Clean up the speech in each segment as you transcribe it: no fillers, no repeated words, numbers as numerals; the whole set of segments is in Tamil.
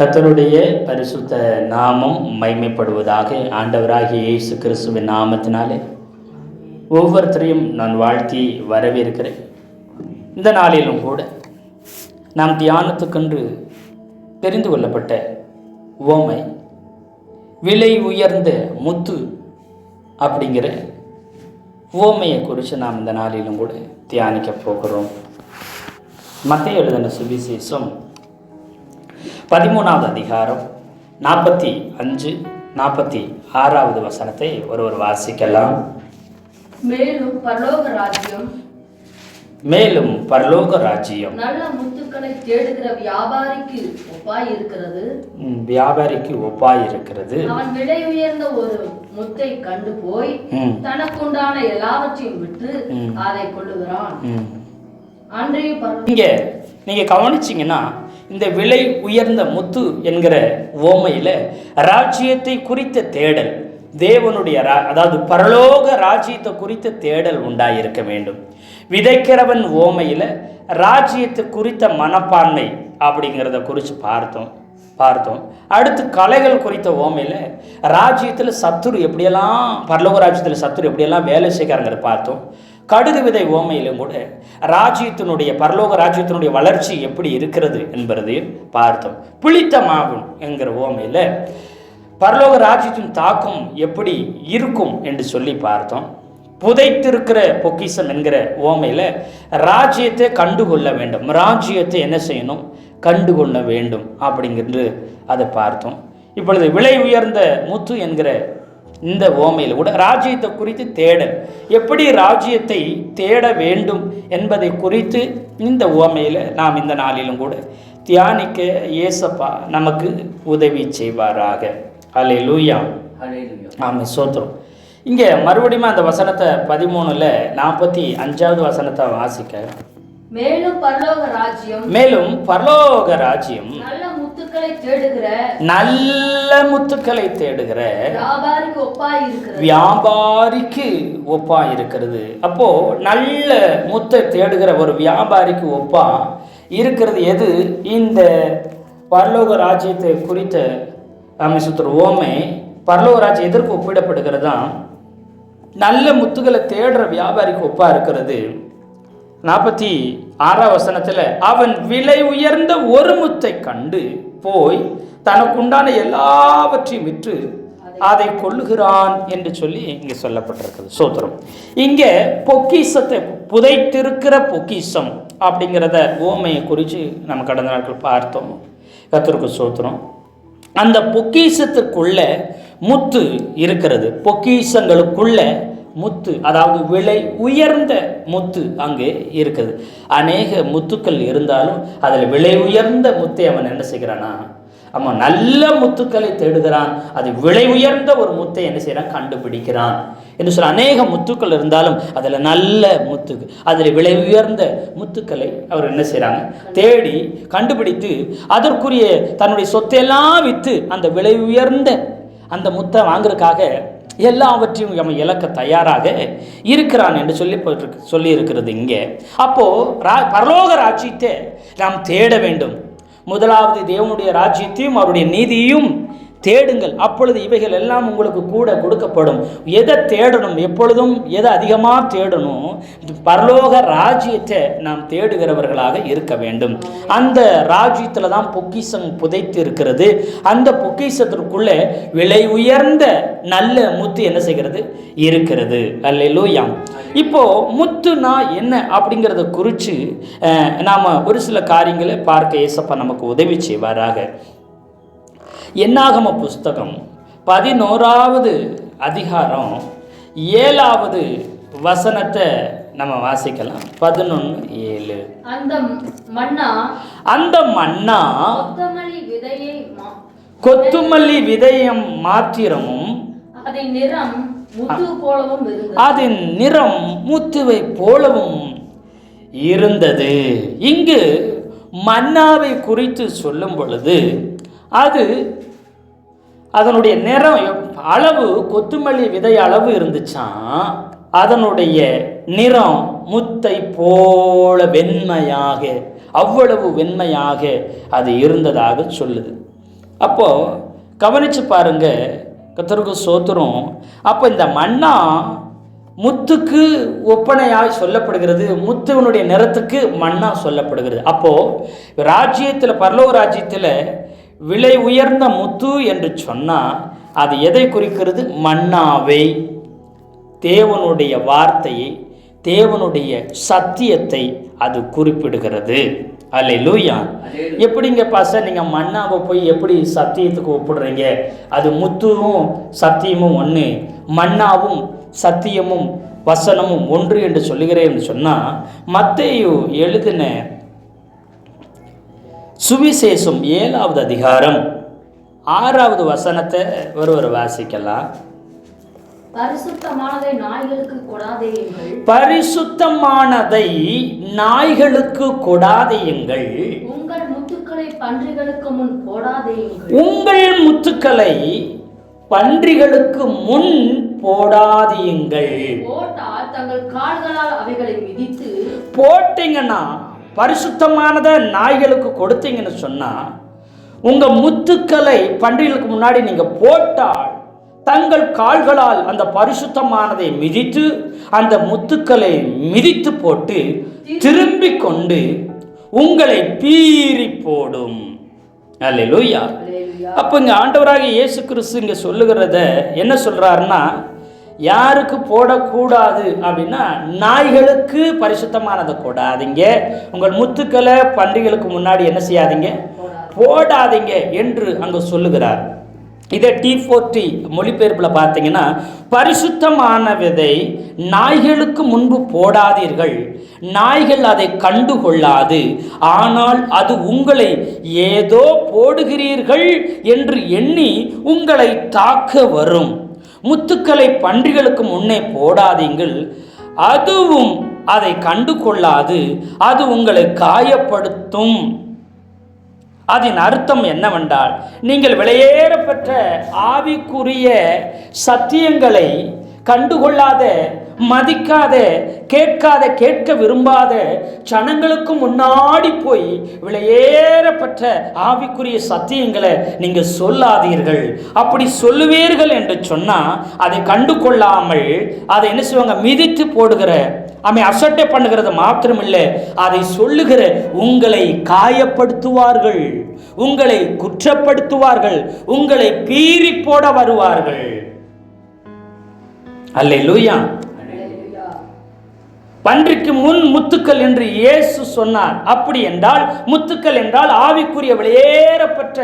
கர்த்தருடைய பரிசுத்த நாமம் மைமைப்படுவதாக. ஆண்டவராகிய இயேசு கிறிஸ்துவின் நாமத்தினாலே ஒவ்வொருத்தரையும் நான் வாழ்த்தி வரவேற்கிறேன். இந்த நாளிலும் கூட நாம் தியானத்துக்கென்று தெரிந்து கொள்ளப்பட்ட உவமை விலை உயர்ந்த முத்து அப்படிங்கிற உவமையை குறித்து நாம் இந்த நாளிலும் கூட தியானிக்க போகிறோம். மத்தேயு எழுதின சுவிசேஷம் 13வது அதிகாரம் 45, 46வது வசனத்தை ஒருவர் வாசிக்கலாம். மேலும் பரலோக ராஜ்யம் நல்ல முத்துக்களை தேடுகிற வியாபாரிக்கு ஒப்பாய் இருக்கிறது. அவன் விலை உயர்ந்த ஒரு முத்தை கண்டு போய் தனக்குண்டான எல்லாவற்றையும் விட்டு அதை கொள்ளுகிறான். இங்க நீங்க கவனிச்சீங்கன்னா, இந்த விலை உயர்ந்த முத்து என்கிற உவமையில ராஜ்யத்தை குறித்த தேடல், தேவனுடைய அதாவது பரலோக ராஜ்யத்தை குறித்த தேடல் உண்டாயிருக்க வேண்டும். விதைக்கிறவன் உவமையில ராஜ்யத்தை குறித்த மனப்பான்மை அப்படிங்கிறத குறித்து பார்த்தோம். அடுத்து கலைகள் குறித்த உவமையில ராஜ்யத்தில் சத்துரு எப்படியெல்லாம், பரலோக ராஜ்யத்தில் சத்துரு எப்படியெல்லாம் வேலை செய்கிறாங்கிறத பார்த்தோம். கடுகு விதை உவமையிலும் கூட ராஜ்யத்தினுடைய, பரலோக ராஜ்யத்தினுடைய வளர்ச்சி எப்படி இருக்கிறது என்பதையும் பார்த்தோம். புளித்த மாவு என்கிற உவமையில பரலோக ராஜ்யத்தின் தாக்கம் எப்படி இருக்கும் என்று சொல்லி பார்த்தோம். புதைத்திருக்கிற பொக்கிஷம் என்கிற உவமையில ராஜ்யத்தை கண்டுகொள்ள வேண்டும், ராஜ்யத்தை என்ன செய்யணும், கண்டுகொள்ள வேண்டும் அப்படிங்கிறது அதை பார்த்தோம். இப்பொழுது விலை உயர்ந்த முத்து என்கிற இந்த உவமையில் கூட ராஜ்யத்தை குறித்து தேடல், எப்படி ராஜ்யத்தை தேட வேண்டும் என்பதை குறித்து இந்த உவமையில் நாம் இந்த நாளிலும் கூட தியானிக்க இயேசப்பா நமக்கு உதவி செய்வாராக. அல்லேலூயா. ஆமென், ஸ்தோத்திரம். இங்கே மறுபடியும் அந்த வசனத்தை 13ல் 45வது வசனத்தை வாசிக்க. மேலும் பரலோக ராஜ்யம் நல்ல முத்துக்களை தேடுகிற வியாபாரிக்கு ஒப்பாய் இருக்கிறது. அப்போ நல்ல முத்தை தேடுகிற ஒரு வியாபாரிக்கு ஒப்பா இருக்கிறது எது? இந்த பரலோக ராஜ்யத்தை குறித்த அமைசுத்திர ஓமை பரலோக ராஜ்யம் எதற்கு ஒப்பிடப்படுகிறதா? நல்ல முத்துக்களை தேடுற வியாபாரிக்கு ஒப்பா இருக்கிறது. 46வது வசனத்தில் அவன் விலை உயர்ந்த ஒரு முத்தை கண்டு போய் தனக்குண்டான எல்லாவற்றையும் விற்று அதை கொள்ளுகிறான் என்று சொல்லி இங்கே சொல்லப்பட்டிருக்கிறது. சோத்திரம். இங்கே பொக்கிஷத்தை, புதைத்திருக்கிற பொக்கிஷம் அப்படிங்கிறத உவமையை குறித்து நம்ம கடந்த நாட்கள் பார்த்தோம். கர்த்தருக்கு சோத்திரம். அந்த பொக்கிஷத்துக்குள்ள முத்து இருக்கிறது. பொக்கிஷங்களுக்குள்ள முத்து, அதாவது விலை உயர்ந்த முத்து அங்கே இருக்குது. அநேக முத்துக்கள் இருந்தாலும் அதில் விலை உயர்ந்த முத்தை அவன் என்ன செய்கிறானா, அவன் நல்ல முத்துக்களை தேடுகிறான். அது விலை உயர்ந்த ஒரு முத்தை என்ன செய்கிறான், கண்டுபிடிக்கிறான் என்று சொல்ல. அநேக முத்துக்கள் இருந்தாலும் அதில் நல்ல முத்து, அதில் விலை உயர்ந்த முத்துக்களை அவர் என்ன செய்கிறாங்க, தேடி கண்டுபிடித்து அதற்குரிய தன்னுடைய சொத்தையெல்லாம் விற்று அந்த விலை உயர்ந்த அந்த முத்தை வாங்குறதுக்காக எல்லாவற்றையும் அவன் இழக்க தயாராக இருக்கிறான் என்று சொல்லி இருக்கிறது இங்கே. அப்போ பரலோக ராஜ்யத்தை நாம் தேட வேண்டும். முதலாவது தேவனுடைய ராஜ்யத்தையும் அவருடைய நீதியையும் தேடுங்கள், அப்பொழுது இவைகள் எல்லாம் உங்களுக்கு கூட கொடுக்கப்படும். எதை தேடணும், எப்பொழுதும் எதை அதிகமாக தேடணும், பரலோக ராஜ்யத்தை நாம் தேடுகிறவர்களாக இருக்க வேண்டும். அந்த ராஜ்யத்தில் தான் பொக்கிஷம் புதைத்து இருக்கிறது. அந்த பொக்கிஷத்திற்குள்ளே விலை உயர்ந்த நல்ல முத்து என்ன செய்கிறது, இருக்கிறது. அல்லேலூயா. இப்போ முத்துனா என்ன அப்படிங்கிறத குறித்து நாம் ஒரு சில காரியங்களை பார்க்க ஏசப்பா நமக்கு உதவி செய்வாராக. என்னாகம புஸ்தகம் 11வது அதிகாரம் 7வது வசனத்தை நம்ம வாசிக்கலாம். 11:7. அந்த மன்னா கொத்துமல்லி விதையம் மாத்திரமும் அதன் நிறம் முத்துவை போலவும் இருந்தது. இங்கு மன்னாவை குறித்து சொல்லும் பொழுது அது அதனுடைய நிறம் அளவு கொத்துமல்லி விதை அளவு இருந்துச்சான். அதனுடைய நிறம் முத்தை போல வெண்மையாக, அவ்வளவு வெண்மையாக அது இருந்ததாக சொல்லுது. அப்போ கவனிச்சு பாருங்க, கர்த்தருக்கு ஸ்தோத்திரம். அப்போ இந்த மன்னா முத்துக்கு ஒப்பனையாய் சொல்லப்படுகிறது, முத்துவனுடைய நிறத்துக்கு மன்னா சொல்லப்படுகிறது. அப்போ ராஜ்யத்தில், பரலோக ராஜ்யத்தில் விலை உயர்ந்த முத்து என்று சொன்னால் அது எதை குறிக்கிறது? மன்னாவை, தேவனுடைய வார்த்தையை, தேவனுடைய சத்தியத்தை அது குறிப்பிடுகிறது. அல்லேலூயா. எப்படிங்க பாஸ்டர் நீங்கள் மன்னாவை போய் எப்படி சத்தியத்துக்கு ஒப்பிடுறீங்க? அது முத்துவும் சத்தியமும் ஒன்று, மன்னாவும் சத்தியமும் வசனமும் ஒன்று என்று சொல்லுகிறேன் என்று சொன்னால், மத்தேயு எழுதின சுவிசேஷம் 7வது அதிகாரம் 6வது வசனத்தை ஒருவர் வாசிக்கலாம். பரிசுத்தமானதை நாய்களுக்கு கொடாதேயுங்கள், பரிசுத்தமானதை நாய்களுக்கு கொடாதேயுங்கள், உங்கள் முத்துக்களை பன்றிகளுக்கு முன் போடாதேயுங்கள், உங்கள் முத்துக்களை பன்றிகளுக்கு முன் போடாதீங்கள். போட்டால் தங்கள் கால்களால் அவைகளை மிதித்து, போட்டீங்கன்னா பரிசுத்தமானதை நாய்களுக்கு கொடுத்தீங்கன்னு சொன்னால், உங்கள் முத்துக்களை பன்றிகளுக்கு முன்னாடி நீங்கள் போட்டால் தங்கள் கால்களால் அந்த பரிசுத்தமானதை மிதித்து, அந்த முத்துக்களை மிதித்து போட்டு திரும்பி கொண்டு உங்களை பீறி போடும். அல்லேலூயா. அப்போ இங்கே ஆண்டவராக இயேசு கிறிஸ்து இங்கே சொல்லுகிறத என்ன சொல்கிறாருன்னா, யாருக்கு போடக்கூடாது அப்படின்னா, நாய்களுக்கு பரிசுத்தமானதை போடாதீங்க, உங்கள் முத்துக்களை பன்றிகளுக்கு முன்னாடி என்ன செய்யாதீங்க, போடாதீங்க என்று அங்கே சொல்லுகிறார். இதை T40 மொழிபெயர்ப்பில் பார்த்தீங்கன்னா, பரிசுத்தமானதை நாய்களுக்கு முன்பு போடாதீர்கள், நாய்கள் அதை கண்டுகொள்ளாது, ஆனால் அது உங்களை ஏதோ போடுகிறீர்கள் என்று எண்ணி உங்களை தாக்க வரும். முத்துக்களை பன்றிகளுக்கு முன்னே போடாதீங்கள், அதுவும் அதை கண்டு கொள்ளாது, அது உங்களை காயப்படுத்தும். அதன் அர்த்தம் என்னவென்றால், நீங்கள் வெளியேறப்பெற்ற ஆவிக்குரிய சத்தியங்களை கண்டுகொள்ளாத, மதிக்காத, கேட்காத, கேட்க விரும்பாத ஜனங்களுக்கு முன்னாடி போய் விலையேறப்பட்ட ஆவிக்குரிய சத்தியங்களை நீங்கள் சொல்லாதீர்கள். அப்படி சொல்லுவீர்கள் என்று சொன்னால், அதை கண்டு கொள்ளாமல் அதை என்ன செய்வாங்க, மிதித்து போடுகிற, அசட்டை பண்ணுகிறது மாத்திரமில்லை, அதை சொல்லுகிற உங்களை காயப்படுத்துவார்கள், உங்களை குற்றப்படுத்துவார்கள், உங்களை பீறி போட வருவார்கள். அல்லேலூயா. பன்றிக்கு முன் முத்துக்கள் என்று இயேசு சொன்னார். அப்படி என்றால் முத்துக்கள் என்றால் ஆவிக்குரிய வெளியேறப்பட்ட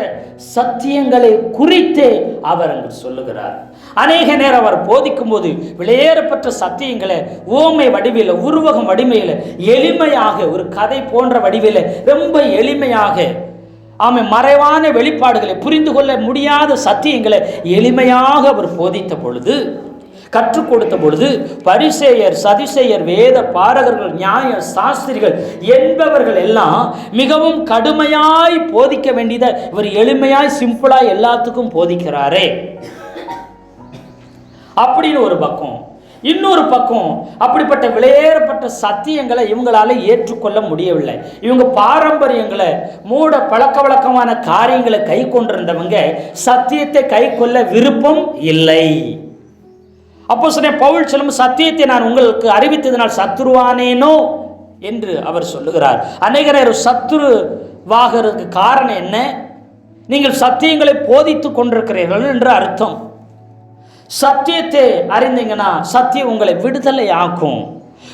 சத்தியங்களை குறித்தே அவர் அங்கு சொல்லுகிறார். அநேக நேரம் அவர் போதிக்கும் போது வெளியேறப்பட்ட சத்தியங்களை ஓமை வடிவில், உருவகம் வடிமையில், எளிமையாக, ஒரு கதை போன்ற வடிவில் ரொம்ப எளிமையாக, மறைவான வெளிப்பாடுகளை, புரிந்து கொள்ள முடியாத சத்தியங்களை எளிமையாக அவர் போதித்த பொழுது, கற்றுக் கொடுத்த பொழுது, பரிசேயர், சதுசேயர், வேத பாரகர்கள், நியாய சாஸ்திரிகள் என்பவர்கள் எல்லாம் மிகவும் கடுமையாய் போதிக்க வேண்டியதை இவர் எளிமையாய், சிம்பிளாய் எல்லாத்துக்கும் போதிக்கிறாரே அப்படின்னு ஒரு பக்கம். இன்னொரு பக்கம், அப்படிப்பட்ட விலையேறப்பட்ட சத்தியங்களை இவங்களால ஏற்றுக்கொள்ள முடியவில்லை. இவங்க பாரம்பரியங்களை, மூட பழக்க வழக்கமான காரியங்களை கை கொண்டிருந்தவங்க சத்தியத்தை கை கொள்ள விருப்பம் இல்லை. அப்போஸ்தலன் பவுல் சொல்லும், சத்தியத்தை நான் உங்களுக்கு அறிவித்ததினால் சத்துருவானேனோ என்று அவர் சொல்லுகிறார். அநேக நேரம் சத்துருவாகிறதுக்கு காரணம் என்ன? நீங்கள் சத்தியங்களை போதித்து கொண்டிருக்கிறீர்கள் என்று அர்த்தம். சத்தியத்தை அறிந்தீங்கன்னா சத்தியம் உங்களை விடுதலை ஆக்கும்.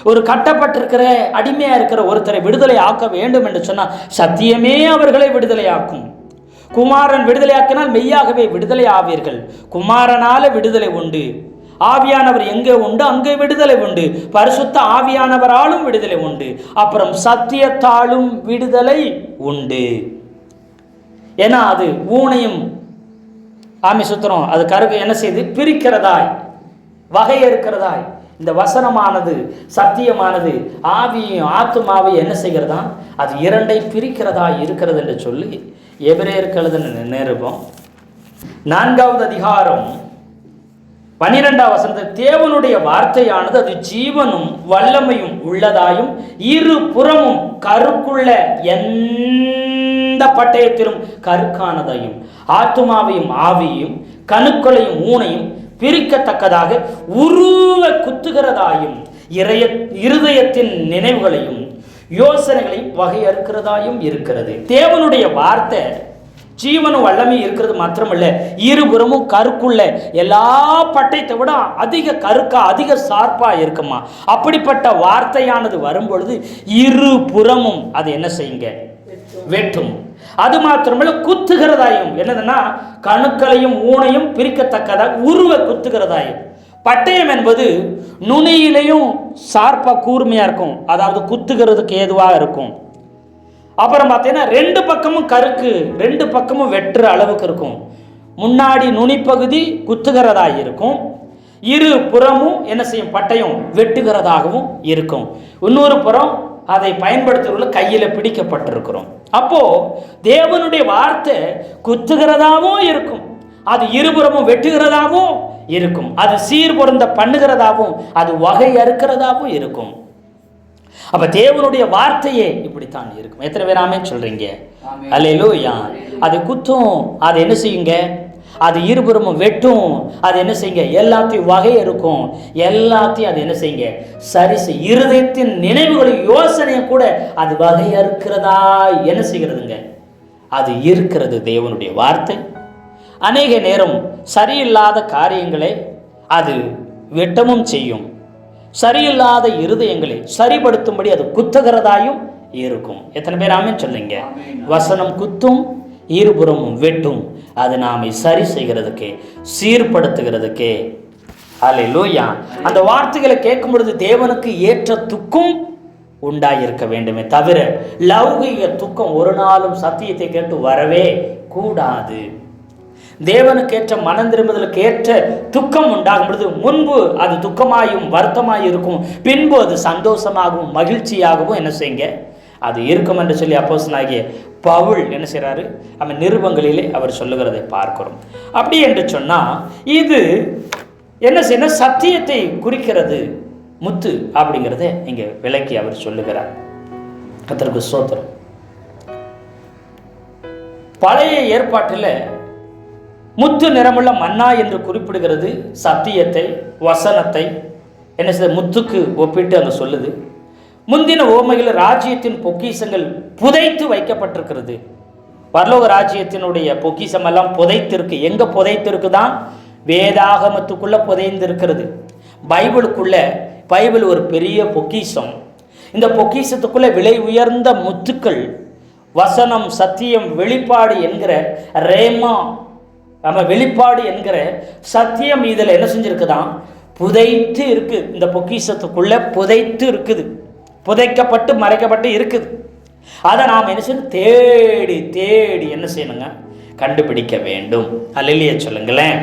ஒரு கட்டப்பட்டிருக்கிற, அடிமையாக இருக்கிற ஒருத்தரை விடுதலை ஆக்க வேண்டும் என்று சொன்னால் சத்தியமே அவர்களை விடுதலை ஆக்கும். குமாரன் விடுதலை ஆக்கினால் மெய்யாகவே விடுதலை ஆவீர்கள். குமாரனால விடுதலை உண்டு. ஆவியானவர் எங்கே உண்டு அங்கே விடுதலை உண்டு. பரிசுத்த ஆவியானவராலும் விடுதலை உண்டு. அப்புறம் சத்தியத்தாலும் விடுதலை உண்டு. ஏன்னா அது ஊனையும் சுத்திரம் அது கருகு என்ன செய்து பிரிக்கிறதாய், வகையறுக்கிறதாய், இந்த வசனமானது, சத்தியமானது ஆவியும் ஆத்துமாவையும் என்ன செய்கிறதா, அது இரண்டை பிரிக்கிறதாய் இருக்கிறது என்று சொல்லி எபிரேயருக்கு எழுதின நிருபம் 4வது அதிகாரம் 12ஆம் வசனத்தில் தேவனுடைய வார்த்தையானது அது ஜீவனும் வல்லமையும் உள்ளதாயும் இரு புறமும் கருக்குள்ள எந்த பட்டயத்திலும் கருக்கானதையும் ஆத்துமாவையும் ஆவியையும் கணுக்களையும் ஊனையும் பிரிக்கத்தக்கதாக உருவ குத்துகிறதாயும் இருதயத்தின் நினைவுகளையும் யோசனைகளையும் வகையறுக்கிறதாயும் இருக்கிறது. தேவனுடைய வார்த்தை ஜீவனும் வல்லமை இருக்கிறது மாத்திரமல்ல, இருபுறமும் கருக்குள்ள எல்லா பட்டயத்தை விட அதிக கருக்கா அதிக சார்பா இருக்குமா. அப்படிப்பட்ட வார்த்தையானது வரும்பொழுது இரு புறமும் அது என்ன செய்யுங்க, வெட்டும். அது மாத்திரமல்ல, குத்துகிறதாயும், என்னதுன்னா கணுக்களையும் ஊனையும் பிரிக்கத்தக்கதாக உருவ குத்துகிறதாயும். பட்டயம் என்பது நுனியிலையும் சார்பா கூர்மையா இருக்கும், அதாவது குத்துகிறதுக்கு ஏதுவாக இருக்கும். அப்புறம் பார்த்தீங்கன்னா ரெண்டு பக்கமும் கருக்கு, ரெண்டு பக்கமும் வெட்டுற அளவுக்கு இருக்கும். முன்னாடி நுனிப்பகுதி குத்துகிறதாக இருக்கும், இரு புறமும் என்ன செய்யும், பட்டயம் வெட்டுகிறதாகவும் இருக்கும். இன்னொரு புறம் அதை பயன்படுத்துவதில் கையில் பிடிக்கப்பட்டிருக்கிறோம். அப்போ தேவனுடைய வார்த்தை குத்துகிறதாவும் இருக்கும், அது இருபுறமும் வெட்டுகிறதாவும் இருக்கும், அது சீர்பொருந்த பண்ணுகிறதாவும் அது வகை அறுக்கிறதாவும் இருக்கும். அப்ப தேவனுடைய வார்த்தையே இப்படித்தான் இருக்கும். எத்தனை பேர் ஆமென் சொல்றீங்க? அல்லேலூயா. அது குத்தும், அது என்ன செய்யுங்க, அது இருபுறமும் வெட்டும், அது என்ன செய்யுங்க, எல்லாத்தையும் வகை இருக்கும், எல்லாத்தையும் அது என்ன செய்யுங்க, சரி செய். இருதயத்தின் நினைவுகளின் யோசனையும் கூட அது வகை அறுக்கிறதா என்ன செய்கிறதுங்க, அது இருக்கிறது தேவனுடைய வார்த்தை. அநேக நேரம் சரியில்லாத காரியங்களை அது வெட்டமும் செய்யும், சரியில்லாத இருதயங்களை சரிபடுத்தும்படி அது குத்துகிறதாயும் இருக்கும். எத்தனை பேர் ஆமென் சொல்லுங்க? வசனம் குத்தும், இருபுறமும் வெட்டும், அது நாமை சரி செய்கிறதுக்கு, சீர்படுத்துகிறதுக்கு. அல்லேலூயா. அந்த வார்த்தைகளை கேட்கும் பொழுது தேவனுக்கு ஏற்ற துக்கம் உண்டாயிருக்க வேண்டுமே தவிர லௌகிக துக்கம் ஒரு நாளும் சத்தியத்தை கேட்டு வரவே கூடாது. தேவனுக்கேற்ற மனம் திரும்புதலுக்கு ஏற்ற துக்கம் உண்டாகும் பொழுது முன்பு அது துக்கமாயும் வருத்தமாயும் இருக்கும், பின்பு அது சந்தோஷமாகவும் மகிழ்ச்சியாகவும் என்ன செய்யுங்க, அது இருக்கும் என்று சொல்லி அப்போஸ்தலனாகிய பவுல் என்ன செய்கிறாரு, நம்ம நிருபங்களிலே அவர் சொல்லுகிறதை பார்க்கிறோம். அப்படி என்று சொன்னால் இது என்ன செய்யணும், சத்தியத்தை குறிக்கிறது முத்து அப்படிங்கிறத இங்கே விளக்கி அவர் சொல்லுகிறார். கர்த்தருக்கு ஸ்தோத்திரம். பழைய ஏற்பாட்டில் முத்து நிறமுள்ள மன்னா என்று குறிப்பிடுகிறது சத்தியத்தை, வசனத்தை என்ன செய்ய முத்துக்கு ஒப்பிட்டு அங்கே சொல்லுது. முந்தின ஓமைகள் ராஜ்யத்தின் பொக்கிஷங்கள் புதைத்து வைக்கப்பட்டிருக்கிறது. பரலோக ராஜ்யத்தினுடைய பொக்கிஷம் எல்லாம் புதைத்திருக்கு. எங்க புதைத்திருக்குதான்? வேதாகமத்துக்குள்ள புதைந்திருக்கிறது. பைபிளுக்குள்ள, பைபிள் ஒரு பெரிய பொக்கிஷம். இந்த பொக்கிஷத்துக்குள்ள விலை உயர்ந்த முத்துக்கள், வசனம், சத்தியம், வெளிப்பாடு என்கிற ரேமா, நம்ம வெளிப்பாடு என்கிற சத்தியம் இதில் என்ன செஞ்சிருக்குதான், புதைத்து இருக்கு. இந்த பொக்கிஷத்துக்குள்ள புதைத்து இருக்குது, புதைக்கப்பட்டு மறைக்கப்பட்டு இருக்குது. அதை நாம் என்ன செய்யணும், தேடி தேடி என்ன செய்யணுங்க, கண்டுபிடிக்க வேண்டும். அல்லேலூயா சொல்லுங்களேன்.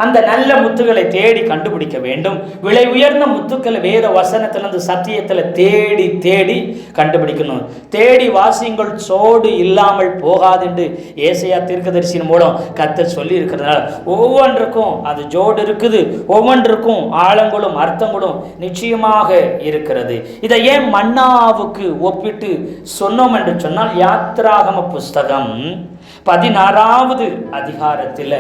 அந்த நல்ல முத்துக்களை தேடி கண்டுபிடிக்க வேண்டும். விலை உயர்ந்த முத்துக்களை வேத வசனத்திலிருந்து சத்தியத்தில் தேடி தேடி கண்டுபிடிக்கணும். தேடி வாசியுங்கள், சோடு இல்லாமல் போகாது என்று ஏசாயா தீர்க்கதரிசியின் மூலம் கர்த்தர் சொல்லி இருக்கிறதுனால ஒவ்வொன்றுக்கும் அது ஜோடு இருக்குது, ஒவ்வொன்றுக்கும் ஆழங்களும் அர்த்தங்களும் நிச்சயமாக இருக்கிறது. இதை ஏன் மன்னாவுக்கு ஒப்பிட்டு சொன்னோம் என்று சொன்னால், யாத்திராகம புஸ்தகம் 16வது அதிகாரத்தில்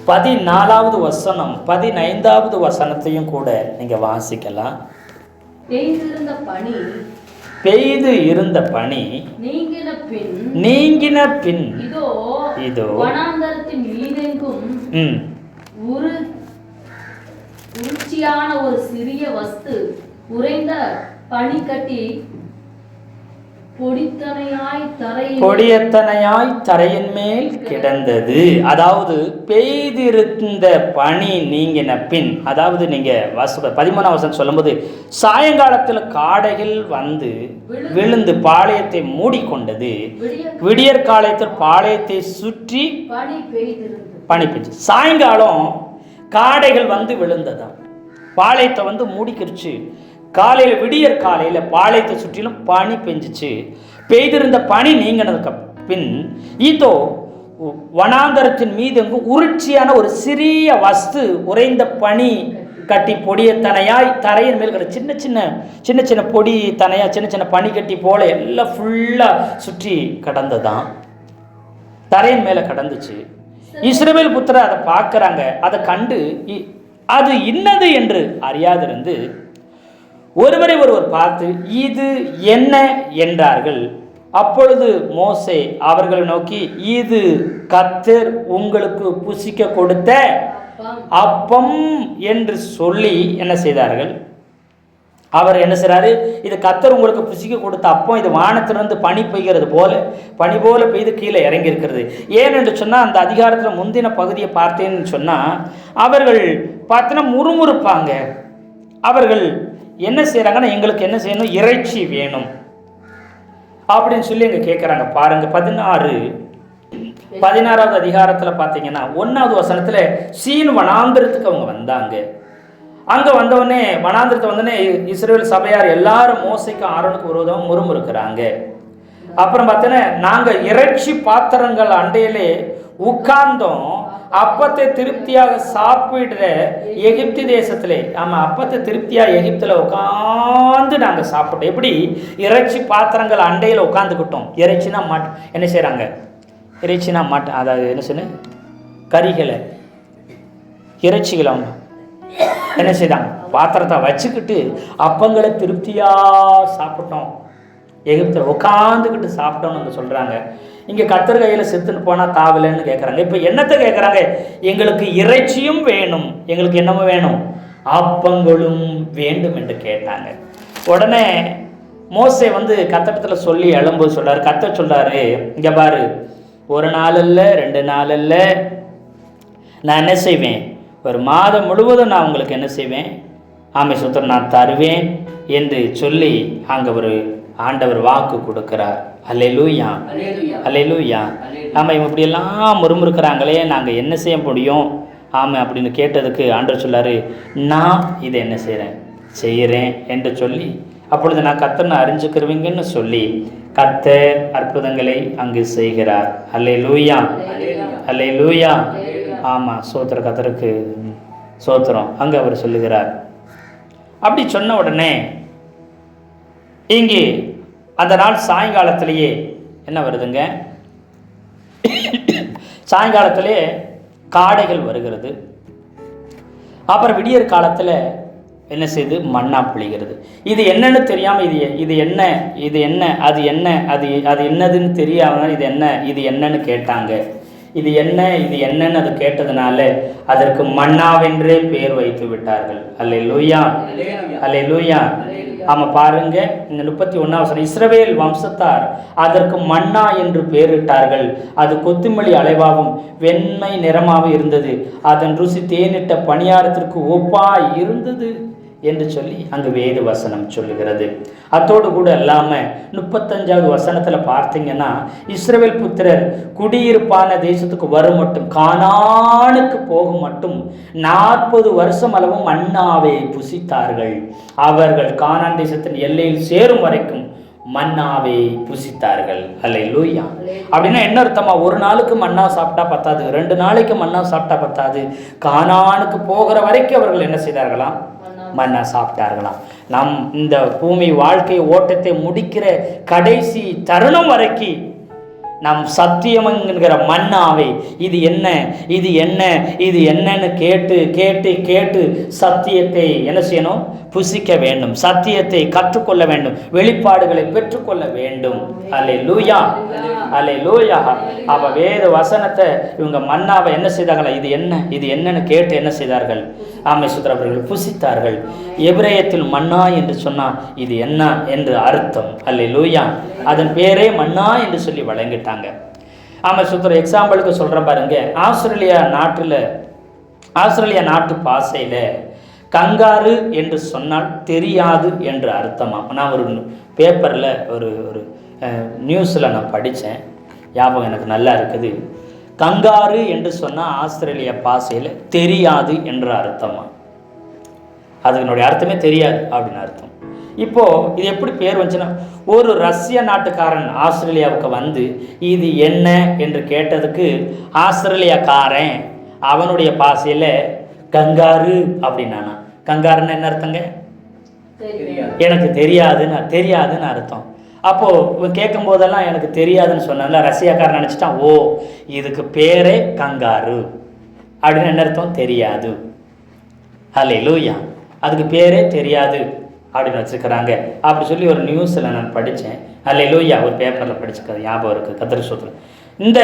14வது வசனம் 15வது வசனத்தையும் கூட நீங்க வாசிக்கலாம். பெய்து இருந்த பனி நீங்கின பின் இதோ வனாந்தரத்தின் மீதெங்கும் உருச்சியான ஒரு சிறிய வஸ்து உறைந்த பனிக்கட்டி பொடியத்தனையாய் தரையின் மேல் கிடந்தது. அதாவது பெய்திருந்த பனி நீங்கின பின், அதாவது நீங்க 13ஆம் வசனம் சொல்லும்போது, சாயங்காலத்தில் காடைகள் வந்து விழுந்து பாளையத்தை மூடிக்கொண்டது, விடியற் காலத்தில் பாளையத்தை சுற்றி பனி பெய்ஞ்சு. சாயங்காலம் காடைகள் வந்து விழுந்ததான், பாளையத்தை வந்து மூடிக்கிடுச்சு. காலையில் விடியற் காலையில் பாளையத்தை சுற்றிலும் பனி பெஞ்சிச்சு. பெய்திருந்த பனி நீங்கினதுக்கு பின் இதோ வனாந்தரத்தின் மீது உருட்சியான ஒரு சிறிய வஸ்து உறைந்த பனி கட்டி பொடிய தனையாய் தரையின் மேல் கிட சின்ன சின்ன சின்ன சின்ன பொடி தனையா சின்ன சின்ன பனி கட்டி போல எல்லாம் ஃபுல்லாக சுற்றி கடந்ததான், தரையின் மேலே கடந்துச்சு. இஸ்ரவேல் புத்திரர் அதை பார்க்குறாங்க. அதை கண்டு அது இன்னது என்று அறியாதிருந்து ஒருவரை ஒருவர் பார்த்து இது என்ன என்றார்கள். அப்பொழுது மோசே அவர்களை நோக்கி, இது கர்த்தர் உங்களுக்கு புசிக்க கொடுத்த அப்பம் என்று சொல்லி என்ன செய்தார்கள். அவர் என்ன செய்றாரு, இது கர்த்தர் உங்களுக்கு புசிக்க கொடுத்த அப்பம், இது வானத்திலிருந்து பனி பெய்கிறது போல பனி போல பெய்து கீழே இறங்கி இருக்கிறது. ஏனென்று சொன்னால் அந்த அதிகாரத்தில் முந்தின பகுதியை பார்த்தேன்னு சொன்னால் அவர்கள் பார்த்தோன்னா முறுமுறுப்பாங்க. அவர்கள் என்ன செய்கிறாங்கன்னா, எங்களுக்கு என்ன செய்யணும், இறைச்சி வேணும் அப்படின்னு சொல்லி இங்கே கேட்குறாங்க. பாருங்க 16வது அதிகாரத்தில் பார்த்தீங்கன்னா 1வது வசனத்தில் சீன் வனாந்திரத்துக்கு அவங்க வந்தாங்க. அங்கே வந்தவொடனே வனாந்திரத்தை வந்தோடனே இஸ்ரவேல் சபையார் எல்லாரும் மோசைக்கு ஆரோனுக்கு விரோதமாக முறுமுறுக்கிறாங்க. அப்புறம் பார்த்தோன்னா நாங்கள் இறைச்சி பாத்திரங்கள் அண்டையிலே உட்கார்ந்தோம், அப்பத்தை திருப்தியாக சாப்பிடுற எகிப்து தேசத்திலே, ஆமாம் அப்பத்தை திருப்தியாக எகிப்தில் உட்காந்து நாங்கள் சாப்பிட்டோம். எப்படி இறைச்சி பாத்திரங்கள் அண்டையில் உட்காந்துக்கிட்டோம். இறைச்சினா என்ன செய்கிறாங்க, இறைச்சினா அதாவது என்ன சொன்ன கறிகளை இறைச்சிகளை அவங்க என்ன செய்தாங்க, பாத்திரத்தை வச்சுக்கிட்டு அப்பங்களை திருப்தியாக சாப்பிட்டோம், எகிப்தில் உட்காந்துக்கிட்டு சாப்பிட்டோம்னு அவங்க சொல்கிறாங்க. இங்கே கர்த்தர் கையில் செத்துன்னு போனால் தாவலைன்னு கேட்குறாங்க. இப்போ என்னத்தை கேட்குறாங்க, எங்களுக்கு இறைச்சியும் வேணும், எங்களுக்கு என்னமோ வேணும், அப்பங்களும் வேண்டும் என்று கேட்டாங்க. உடனே மோசே கர்த்தரிடத்தில் சொல்லி எழும்போது சொல்கிறார், கர்த்தர் சொல்கிறாரு, இங்கே பாரு, ஒரு நாள் இல்லை 2 நாள் இல்லை, நான் என்ன செய்வேன், ஒரு மாதம் முழுவதும் நான் உங்களுக்கு என்ன செய்வேன், ஆமை சுத்தம் நான் தருவேன் என்று சொல்லி அங்கே ஒரு ஆண்டவர் வாக்கு கொடுக்கிறார். அல்லேலூயா, அல்லேலூயா. ஆமாம், இவங்க இப்படியெல்லாம் முறுமுறுக்கிறாங்களே, நாங்கள் என்ன செய்ய முடியும், ஆமாம் அப்படின்னு கேட்டதுக்கு ஆண்டவர் சொல்லாரு, நான் இதை என்ன செய்கிறேன் என்று சொல்லி, அப்பொழுது நான் கர்த்தர்னு அறிஞ்சுக்கிறவங்கன்னு சொல்லி கர்த்தர் அற்புதங்களை அங்கு செய்கிறார். அல்லேலூயா, அல்லேலூயா. ஆமாம், சோத்திர கர்த்தருக்கு சோத்திரம். அங்கே அவர் சொல்லுகிறார். அப்படி சொன்ன உடனே இங்கே அந்த நாள் சாயங்காலத்திலேயே என்ன வருதுங்க, சாயங்காலத்திலே காடைகள் வருகிறது. அப்புறம் விடியற் காலத்தில் என்ன செய்து மண்ணா பொழிகிறது. இது என்னன்னு தெரியாமல் இது என்ன அது என்னதுன்னு தெரியாமல் இது என்னன்னு கேட்டாங்க. இது என்னன்னு அது கேட்டதுனால அதற்கு மன்னாவென்றே பேர் வைத்து விட்டார்கள். அல்லேலூயா, அல்லேலூயா. ஆமாம், பாருங்க இந்த 31வது வசனம், இஸ்ரவேல் வம்சத்தார் அதற்கு மன்னா என்று பெயரிட்டார்கள். அது கொத்துமல்லி அலைவாகவும் வெண்மை நிறமாக இருந்தது, அதன் ருசி தேனிட்ட பணியாரத்திற்கு ஒப்பாய் இருந்தது என்று சொல்லி அங்கு வேத வசனம் சொல்லுகிறது. அத்தோடு கூட இல்லாமல் 35வது வசனத்தில் பார்த்தீங்கன்னா, இஸ்ரவேல் புத்திரர் குடியிருப்பான தேசத்துக்கு வரும் மட்டும், கானானுக்கு போகும் மட்டும் 40 வருஷம் அளவும் மன்னாவை புசித்தார்கள். அவர்கள் கானான் தேசத்தின் எல்லையில் சேரும் வரைக்கும் மன்னாவை புசித்தார்கள். அல்லேலூயா. அப்படின்னா என்ன அர்த்தமா, ஒரு நாளுக்கு மன்னா சாப்பிட்டா பத்தாது, 2 நாளைக்கு மன்னா சாப்பிட்டா பத்தாது, கானானுக்கு போகிற வரைக்கும் அவர்கள் என்ன செய்தார்களாம், மன்னா சாப்பிட்டார்களாம். நம் இந்த பூமி வாழ்க்கை ஓட்டத்தை முடிக்கிற கடைசி தருணம் வரைக்கும் நம் சத்தியம்ங்கிற மன்னாவை இது என்னன்னு கேட்டு கேட்டு கேட்டு சத்தியத்தை என்ன செய்யணும், புசிக்க வேண்டும், சத்தியத்தை கற்றுக்கொள்ள வேண்டும், வெளிப்பாடுகளை பெற்றுக்கொள்ள வேண்டும். அல்லேலூயா, அல்லேலூயா. அப்ப வேத வசனத்தை இவங்க மன்னாவை என்ன செய்தாங்களா, இது என்னன்னு கேட்டு என்ன செய்தார்கள், ஆமை சுதரவர்கள் புசித்தார்கள். எபிரேயத்தில் மன்னா என்று சொன்னால் இது என்ன என்று அர்த்தம். அல்லேலூயா. அதன் பேரே மன்னா என்று சொல்லி வழங்கிட்டாங்க. ஆமை சுதர எக்ஸாம்பிளுக்கு சொல்கிறேன் பாருங்க, ஆஸ்திரேலியா நாட்டு பாசையில் கங்காரு என்று சொன்னால் தெரியாது என்று அர்த்தமாக. நான் ஒரு பேப்பரில் ஒரு நியூஸில் நான் படித்தேன், ஞாபகம் எனக்கு நல்லா இருக்குது. கங்காரு என்று சொன்னால் ஆஸ்திரேலியா பாசையில் தெரியாது என்ற அர்த்தமா, அதனுடைய அர்த்தமே தெரியாது அப்படின்னு அர்த்தம். இப்போது இது எப்படி பேர் வந்துச்சுன்னா, ஒரு ரஷ்ய நாட்டுக்காரன் ஆஸ்திரேலியாவுக்கு வந்து இது என்ன என்று கேட்டதுக்கு ஆஸ்திரேலியாக்காரன் அவனுடைய பாஷையில் கங்காரு அப்படின்னானா. கங்காருன்னு என்ன அர்த்தங்க? எனக்கு தெரியாதுன்னு அர்த்தம். அப்போது கேட்கும் போதெல்லாம் எனக்கு தெரியாதுன்னு சொன்னால ரஷ்யாக்காரன் நினச்சிட்டான், ஓ இதுக்கு பேரே கங்காரு அப்படின்னு. என்ன அர்த்தம்? தெரியாது. ஹல்லேலூயா. அதுக்கு பேரே தெரியாது அப்படின்னு வச்சுருக்கிறாங்க அப்படி சொல்லி ஒரு நியூஸில் நான் படித்தேன். ஹல்லேலூயா, ஒரு பேப்பரில் படிச்சுக்கிறது ஞாபகம் இருக்குது. கர்த்தருக்கு ஸ்தோத்திரம். இந்த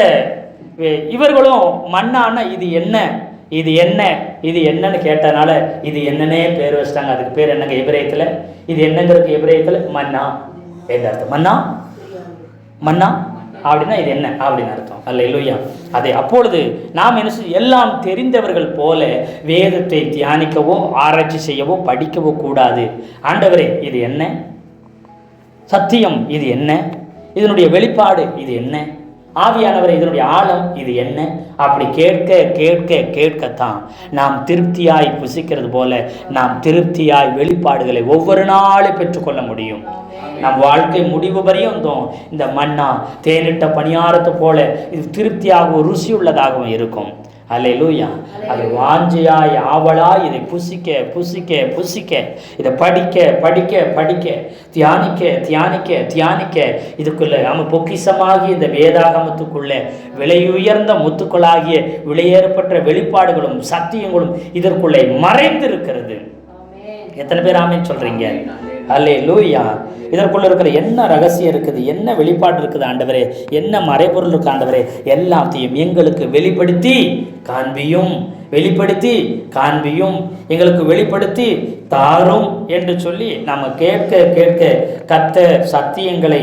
இவர்களும் மன்னான்னா இது என்ன இது என்னன்னு கேட்டனால இது என்னன்னே பேர் வச்சிட்டாங்க. அதுக்கு பேர் என்னங்க எபிரேயத்தில்? இது என்னங்கிறதுக்கு எபிரேயத்தில் மன்னா என்ற அர்த்தம். மன்னா அப்படின்னா இது என்ன அப்படின்னு அர்த்தம். அல்லேலூயா. அதே அப்பொழுது நாம் என்ன எல்லாம் தெரிந்தவர்கள் போல வேதத்தை தியானிக்கவோ ஆராய்ச்சி செய்யவோ படிக்கவோ கூடாது. ஆண்டவரே இது என்ன? சத்தியம் இது என்ன? இதனுடைய வெளிப்பாடு இது என்ன? ஆவியானவரை இதனுடைய ஆழம் இது என்ன? அப்படி கேட்கத்தான் நாம் திருப்தியாய் புசிக்கிறது போல நாம் திருப்தியாய் வெளிப்பாடுகளை ஒவ்வொரு நாளும் பெற்றுக்கொள்ள முடியும். நம் வாழ்க்கை முடிவு வரையும் இந்த மன்னா தேனிட்ட பணியாரத்தை போல இது திருப்தியாகவும் ருசியுள்ளதாகவும் இருக்கும். அல்லேலூயா. அது வாஞ்சையாய் ஆவலாய் இதை புசிக்க இதை படிக்க தியானிக்க இதுக்குள்ள நம்ம பொக்கிஷமாகிய இந்த வேதாகமத்துக்குள்ள விலையுயர்ந்த முத்துக்களாகிய விலையேறப்பட்ட வெளிப்பாடுகளும் சத்தியங்களும் இதற்குள்ளே மறைந்திருக்கிறது. எத்தனை பேர் ஆமென் சொல்றீங்க? அல்லேலூயா. இதற்குள்ள இருக்கிற என்ன ரகசியம் இருக்குது, என்ன வெளிப்பாடு இருக்குது ஆண்டவரே, என்ன மறைபொருள் இருக்கு ஆண்டவரே, எல்லாத்தையும் எங்களுக்கு வெளிப்படுத்தி எங்களுக்கு வெளிப்படுத்தி தாரும் என்று சொல்லி நம்ம கேட்க கர்த்தர் சத்தியங்களை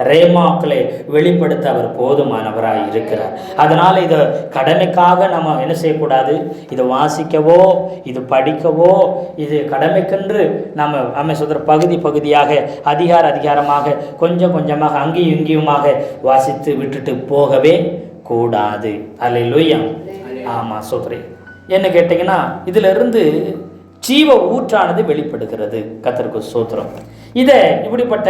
ரேமாக்களை வெளிப்படுத்த அவர் போதுமானவராய் இருக்கிறார். அதனால் இதை கடமைக்காக நம்ம என்ன செய்யக்கூடாது, இதை வாசிக்கவோ இது படிக்கவோ இது கடமைக்கென்று நம்ம சொல்கிற பகுதியாக அதிகாரமாக கொஞ்சமாக அங்கேயும் இங்கேயுமாக வாசித்து விட்டுட்டு போகவே கூடாது. அல்லேலூயா. ஆமாம் சோத்ரே. என்ன கேட்டிங்கன்னா இதிலிருந்து ஜீவ ஊற்றானது வெளிப்படுகிறது. கர்த்தருக்கு ஸ்தோத்திரம். இதை இப்படிப்பட்ட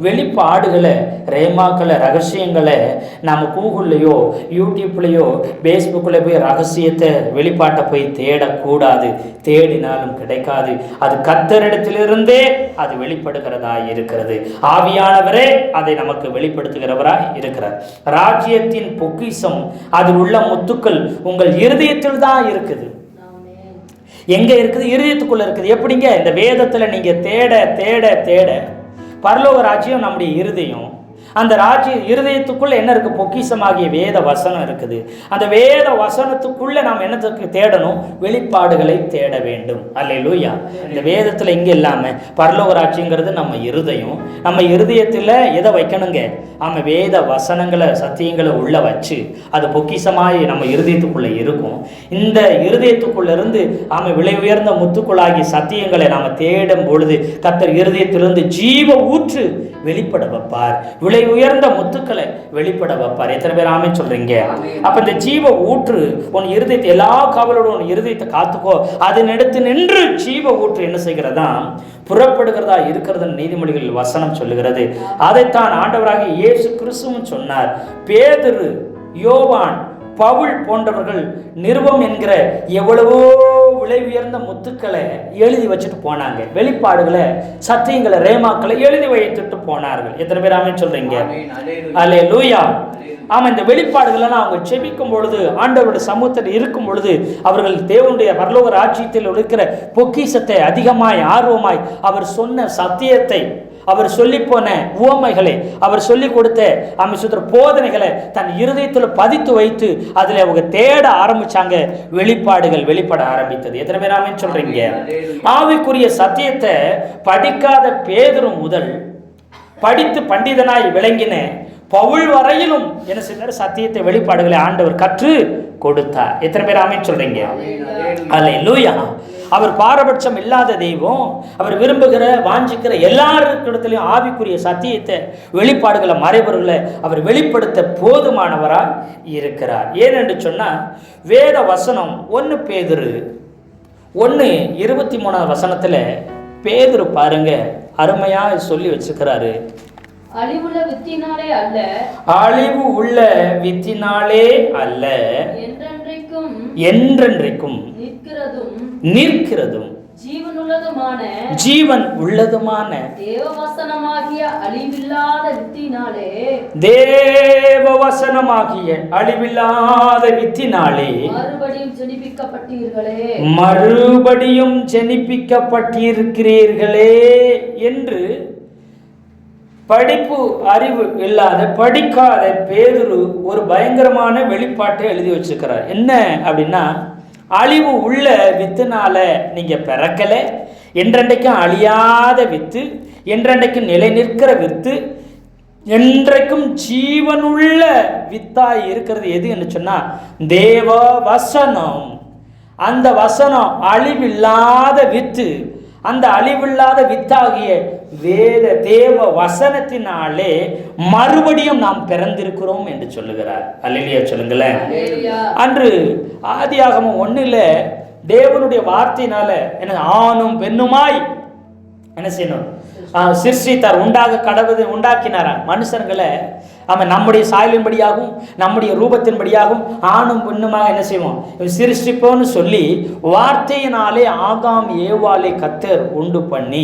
வெளிப்பாடுகளை ரேமாக்களை ரகசியங்களை நம்ம கூகுள்லையோ யூடியூப்லேயோ ஃபேஸ்புக்கில் போய் ரகசியத்தை வெளிப்பாட்டை போய் தேடக்கூடாது. தேடினாலும் கிடைக்காது. அது கர்த்தரிடத்திலிருந்தே அது வெளிப்படுகிறதா இருக்கிறது. ஆவியானவரே அதை நமக்கு வெளிப்படுத்துகிறவராய் இருக்கிறார். ராஜ்யத்தின் பொக்கிஷம் அதில் உள்ள முத்துக்கள் உங்கள் இருதயத்தில் தான் இருக்குது. எங்க இருக்குது? இருதயத்துக்குள்ள இருக்குது. எப்படிங்க? இந்த வேதத்துல நீங்க தேட பரலோக ராஜ்யம் நம்முடைய இருதயம். அந்த இருதயத்துக்குள்ள என்ன இருக்கு? பொக்கிஷமாகிய வேத வசனம் இருக்குது. அந்த வேத வசனத்துக்குள்ள நாம் என்னத்துக்கு தேடணும்? வெளிப்பாடுகளை தேட வேண்டும். அல்லேலூயா. இந்த வேதத்துல இங்க இல்லாம பரலோக ராஜ்யங்கிறது நம்ம இருதயம். நம்ம இருதயத்துல எதை வைக்கணுங்க? நம்ம வேத வசனங்களை சத்தியங்களை உள்ள வச்சு அது பொக்கிஷமாய் நம்ம இருதயத்துக்குள்ள இருக்கும். இந்த இருதயத்துக்குள்ள இருந்து விலை உயர்ந்த முத்துக்குள்ளாகிய சத்தியங்களை நாம தேடும் பொழுது கர்த்தர் இருதயத்திலிருந்து ஜீவ ஊற்று வெளிப்பட வைப்பார். விலை உயர்ந்த முத்துக்களை வெளிப்பட வைப்பார். எத்தனை பேர் ஆமென் சொல்றீங்க? அப்ப இந்த ஜீவ ஊற்று உன் இருதயத்தை எல்லா காவலோட உன் இருதயத்தை காத்துக்கோ. அதனிடத்து நின்று ஜீவ ஊற்று என்ன செய்கிறதா? புறப்படுகிறதா இருக்கிறது. நீதிமொழிகள் வசனம் சொல்லுகிறது. அதைத்தான் ஆண்டவராகிய இயேசு கிறிஸ்துவும் சொன்னார். பேதுரு, யோவான், பவுல் போன்றவர்கள் நிருபம் என்கிற எவ்வளவோ விலை உயர்ந்த முத்துக்களை எழுதி வச்சுட்டு போனாங்க. வெளிப்பாடுகளை சத்தியங்களை ரேமாக்களை எழுதி வைத்துட்டு போனார்கள். எத்தனை பேர் ஆமென் சொல்றீங்க? அல்லேலூயா. ஆமா. இந்த வெளிப்பாடுகள்லாம் அவங்க செபிக்கும் பொழுது ஆண்டவருடைய சமூகத்தில் இருக்கும் பொழுது அவர்கள் தேவனுடைய பரலோக ராஜ்யத்தில் இருக்கிற பொக்கிஷத்தை அதிகமாய் ஆர்வமாய் அவர் சொன்ன சத்தியத்தை அவர் சொல்லி போன உவமைகளை அவர் சொல்லி கொடுத்த அமைச்சர் போதனைகளை தன் இருதயத்தில் பதித்து வைத்து அதில் அவங்க தேட ஆரம்பிச்சாங்க. வெளிப்பாடுகள் வெளிப்பட ஆரம்பித்தது. எத்தனை பேர் ஆமென் சொல்றீங்க? ஆவிக்குரிய சத்தியத்தை படிக்காத பேதுரு முதல் படித்து பண்டிதனாய் விளங்கின பவுல் வரையிலும் என்ன செய்தார்? சத்தியத்தை வெளிப்பாடுகளை ஆண்டவர் கற்று கொடுத்தார். எத்தனை பேர் ஆமென் சொல்றீங்க? அல்லேலூயா. அவர் பாரபட்சம் இல்லாத தெய்வம். அவர் விரும்புகிற வாஞ்சிக்கிற எல்லாருக்கிடத்திலையும் ஆவிக்குரிய சத்தியத்தை வெளிப்பாடுகளை மறைபொருளை அவர் வெளிப்படுத்த போதுமானவராக இருக்கிறார். ஏனென்று சொன்னால் வேத வசனம் 1 பேதுரு 1:23 வசனத்தில் பேதுரு பாருங்க அருமையா சொல்லி வச்சுக்கிறாரு. அழிவுள்ள வித்தினாலே அல்ல, அழிவு உள்ள வித்தினாலே அல்ல, என்றென்றைக்கும் நிற்கிறதும் ஜீவன் உள்ளதுமான தேவவசனமாகிய அழிவில்லாத வித்தினாலே மறுபடியும் ஜெனிப்பிக்கப்பட்டிருக்கிறீர்களே என்று படிப்பு அறிவு இல்லாத படிக்காத பேதுரு ஒரு பயங்கரமான வெளிப்பாட்டை எழுதி வச்சுக்கிறார். என்ன அப்படின்னா, அழிவு உள்ள வித்துனால நீங்க பிறக்கல, என்றென்றைக்கும் அழியாத வித்து, என்றென்றைக்கும் நிலை நிற்கிற வித்து, என்றைக்கும் ஜீவனுள்ள வித்தாய் இருக்கிறது எது என்று சொன்னா தேவ வசனம். அந்த வசனம் அழிவில்லாத வித்து, அந்த அழிவில்லாத வித்தாகிய வேத தேவ வசனத்தினாலே மறுபடியும் நாம் பிறந்திருக்கிறோம் என்று சொல்லுகிறார். அல்லேலூயா சொல்லுங்களேன். அன்று ஆதியாகமம் 1 தேவனுடைய வார்த்தையினால என்ன ஆணும் பெண்ணுமாய் என்ன செய்யணும் சிருஷ்டித்தார், உண்டாக்கினாரா மனுஷர்களை. அவன் நம்முடைய சாயலின்படியாகவும் நம்முடைய ரூபத்தின்படியாகவும் ஆணும் பெண்ணுமாக என்ன செய்வோம் சிருஷ்டிப்போன்னு சொல்லி வார்த்தையினாலே ஆகாம் ஏவாளை கர்த்தர் உண்டு பண்ணி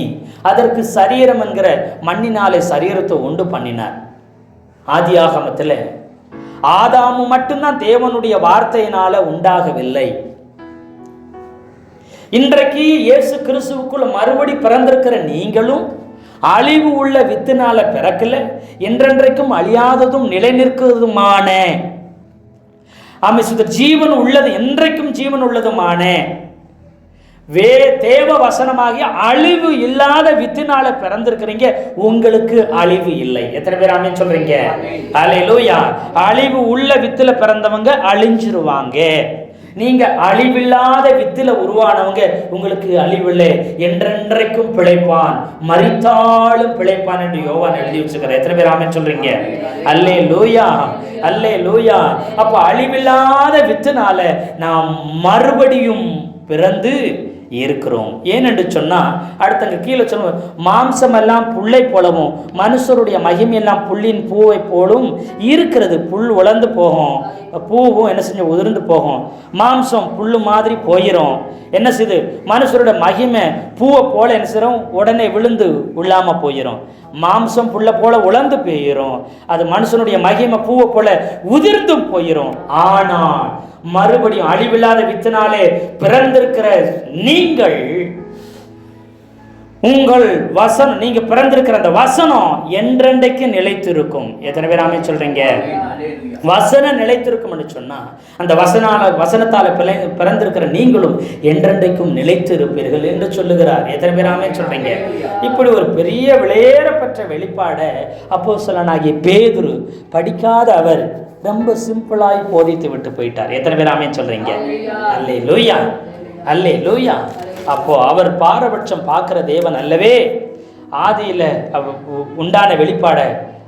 அதற்கு சரீரம் என்கிற மண்ணினாலே சரீரத்தை உண்டு பண்ணினார். ஆதியாகமத்தில் ஆதாமு மட்டும்தான் தேவனுடைய வார்த்தையினால உண்டாகவில்லை. இன்றைக்கு இயேசு கிறிஸ்துவுக்குள்ள மறுபடி பிறந்திருக்கிற நீங்களும் அழிவு உள்ள வித்தினால பிறக்கல, என்றென்றைக்கும் அழியாததும் நிலை நிற்கிறதுமான ஜீவன் உள்ளது, என்றைக்கும் ஜீவன் உள்ளதுமான தேவ வசனமாகிய அழிவு இல்லாத வித்தினால பிறந்திருக்கிறீங்க. உங்களுக்கு அழிவு இல்லை. எத்தனை பேர் ஆமென் சொல்றீங்க? அல்லேலூயா. அழிவு உள்ள வித்துல பிறந்தவங்க அழிஞ்சிருவாங்க. நீங்க அழிவில்லாத வித்துல உருவானவங்க, உங்களுக்கு அழிவில்லை, என்றென்றைக்கும் பிழைப்பான், மரித்தாலும் பிழைப்பான் என்று யோவான் எழுதி வச்சுக்கிற. எத்தனை பேர் ஆமென் சொல்றீங்க? அல்லேலூயா, அல்லேலூயா. அப்ப அழிவில்லாத வித்துனால நாம் மறுபடியும் பிறந்து இருக்கிறோம். ஏனென்று சொன்னா அடுத்தங்க கீழே சொல்லுவோம், மாம்சம் எல்லாம் புல்லை போலவும் மனுஷருடைய மகிமையெல்லாம் புல்லின் பூவை போலும் இருக்கிறது. புல் உலர்ந்து போகும், பூவும் என்ன செஞ்சு உதிர்ந்து போகும், மாம்சம் புல்லு மாதிரி போயிடும். என்ன செய்யுது, மனுஷருடைய மகிமை பூவை போல என்ன செய்யும் உடனே விழுந்து உள்ளாம போயிடும். மாம்சம் புல்லை போல உலர்ந்து போயிடும், அது மனுஷனுடைய மகிமை பூவை போல உதிர்ந்தும் போயிடும். ஆனால் மறுபடியும் அழிவில்லாத வித்தினாலே பிறந்திருக்கிற நீங்கள், உங்கள் வசனம், நீங்க பிறந்திருக்கிற அந்த வசனம் என்றென்றைக்கு நிலைத்திருக்கும். எத்தனை பேர் ஆமென் சொல்றீங்க? வசனம் நிலைத்திருக்கும் என்று சொன்னா அந்த வசனத்தால பிறந்திருக்கிற நீங்களும் என்றென்றைக்கும் நிலைத்து இருப்பீர்கள் என்று சொல்லுகிறார். எத்தனை பேர் ஆமென் சொல்றீங்க? இப்படி ஒரு பெரிய விலையேறப்பட்ட வெளிப்பாடை அப்போஸ்தலனாகிய பேதுரு படிக்காத அவர் ரொம்ப சிம்பிளாய் போதித்து விட்டு போயிட்டார். எத்தனை பேர் ஆமென் சொல்றீங்க? அல்லேலூயா, அல்லேலூயா. அப்போ அவர் பாரபட்சம் பார்க்கிற தேவன் அல்லவே. ஆதியில உண்டான வெளிப்பாடை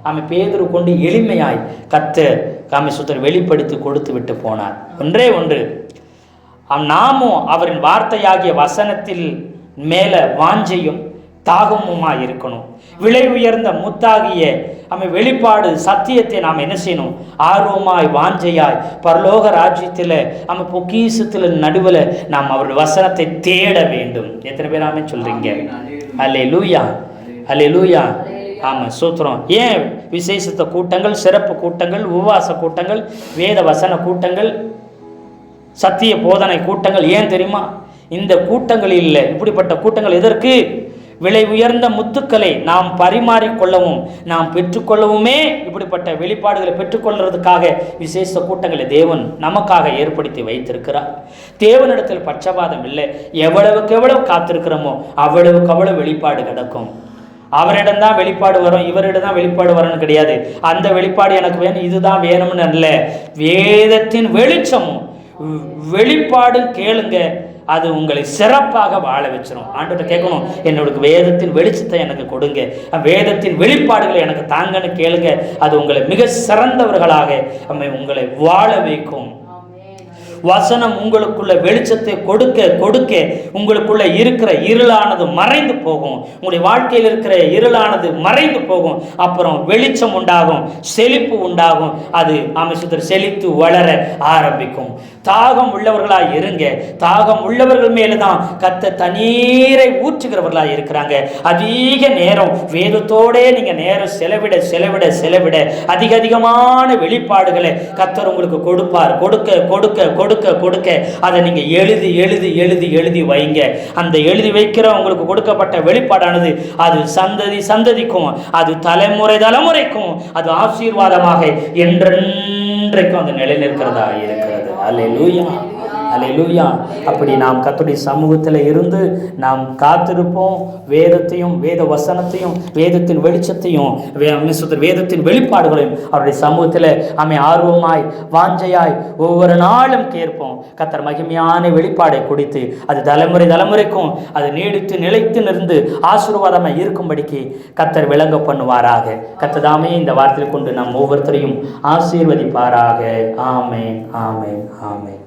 அவன் பேதுரு கொண்டு எளிமையாய் கர்த்தர் காமிசுத்தர் வெளிப்படுத்தி கொடுத்து விட்டு போனார். ஒன்றே ஒன்று, நாமும் அவரின் வார்த்தையாகிய வசனத்தில் மேல வாஞ்சையும் தாகமுமாய் இருக்கணும். விலை உயர்ந்த முத்தாகிய வெளிப்பாடு சத்தியத்தை நாம் என்ன செய்யணும், ஆர்வமாய் வாஞ்சையாய் பரலோக ராஜ்யத்தில் பொக்கிஷத்தில் நடுவில் நாம் அவருடைய வசனத்தை தேட வேண்டும். எத்தனை பேர் ஆமென் சொல்றீங்க? அல்லேலூயா, அல்லேலூயா. ஆமாம், சூத்திரம். ஏன் விசேஷத்த கூட்டங்கள், சிறப்பு கூட்டங்கள், உபவாச கூட்டங்கள், வேத வசன கூட்டங்கள், சத்திய போதனை கூட்டங்கள் ஏன் தெரியுமா? இந்த கூட்டங்கள் இல்லை. இப்படிப்பட்ட கூட்டங்கள் எதற்கு? விலை உயர்ந்த முத்துக்களை நாம் பரிமாறிக்கொள்ளவும் நாம் பெற்றுக்கொள்ளவுமே இப்படிப்பட்ட வெளிப்பாடுகளை பெற்றுக்கொள்றதுக்காக விசேஷ கூட்டங்களை தேவன் நமக்காக ஏற்படுத்தி வைத்திருக்கிறார். தேவனிடத்தில் பட்சபாதம் இல்லை. எவ்வளவுக்கு எவ்வளவு காத்திருக்கிறோமோ அவ்வளவுக்கு அவ்வளவு வெளிப்பாடு கிடக்கும். அவரிடம்தான் வெளிப்பாடு வரும், இவரிடம் தான் வெளிப்பாடு வரும்னு கிடையாது. அந்த வெளிப்பாடு எனக்கு வேணும், இதுதான் வேணும்னு அல்ல. வேதத்தின் வெளிச்சமும் வெளிப்பாடும் கேளுங்க, அது உங்களை சிறப்பாக வாழ வச்சிடும். ஆண்டவர்கிட்ட கேட்கணும், என்னோட வேதத்தின் வெளிச்சத்தை எனக்கு கொடுங்க, வேதத்தின் வெளிப்பாடுகளை எனக்கு தாங்கன்னு கேளுங்க. அது உங்களை மிக சிறந்தவர்களாக உங்களை வாழ வைக்கும். வசனம் உங்களுக்குள்ள வெளிச்சத்தை கொடுக்க கொடுக்க உங்களுக்குள்ள இருக்கிற இருளானது மறைந்து போகும். உங்களுடைய வாழ்க்கையில் இருக்கிற இருளானது மறைந்து போகும். அப்புறம் வெளிச்சம் உண்டாகும், செழிப்பு உண்டாகும். அது அமைச்சர் செழித்து வளர ஆரம்பிக்கும். தாகம் உள்ளவர்களாய் இருங்க. தாகம் உள்ளவர்கள் மேலதான் கர்த்தர் தண்ணீரை ஊற்றுகிறவர்களாய் இருக்கிறாங்க. அதிக நேரம் வேதத்தோட நீங்க நேரம் செலவிட செலவிட செலவிட அதிக அதிகமான வெளிப்பாடுகளை கர்த்தர் உங்களுக்கு கொடுப்பார். கொடுக்க கொடுக்க கொடுக்க கொடுக்க அதை நீங்க எழுதி எழுதி எழுதி எழுதி வைங்க. அந்த எழுதி வைக்கிற உங்களுக்கு கொடுக்கப்பட்ட வெளிப்பாடானது அது சந்ததி சந்ததிக்கும், அது தலைமுறை தலைமுறைக்கும் அது ஆசீர்வாதமாக என்றென்றைக்கும் அது நிலை நிற்கிறதா இருக்கிறது. அல்லேலூயா, அல்லேலூயா. அப்படி நாம் கர்த்தருடைய சமூகத்தில் இருந்து நாம் காத்திருப்போம். வேதத்தையும் வேத வசனத்தையும் வேதத்தின் வெளிச்சத்தையும் வேதத்தின் வெளிப்பாடுகளையும் அவருடைய சமூகத்தில் ஆர்வமாய் வாஞ்சையாய் ஒவ்வொரு நாளும் கேட்போம். கர்த்தர் மகிமையான வெளிப்பாடை கொடுத்து அது தலைமுறை தலைமுறைக்கும் அது நீடித்து நிலைத்து நின்று ஆசீர்வாதமாக இருக்கும்படிக்கு கர்த்தர் விளங்க பண்ணுவாராக. கர்த்தர் தாமே இந்த வார்த்தையை கொண்டு நம் ஒவ்வொருத்தரையும் ஆசீர்வதிப்பாராக. ஆமென், ஆமென், ஆமென்.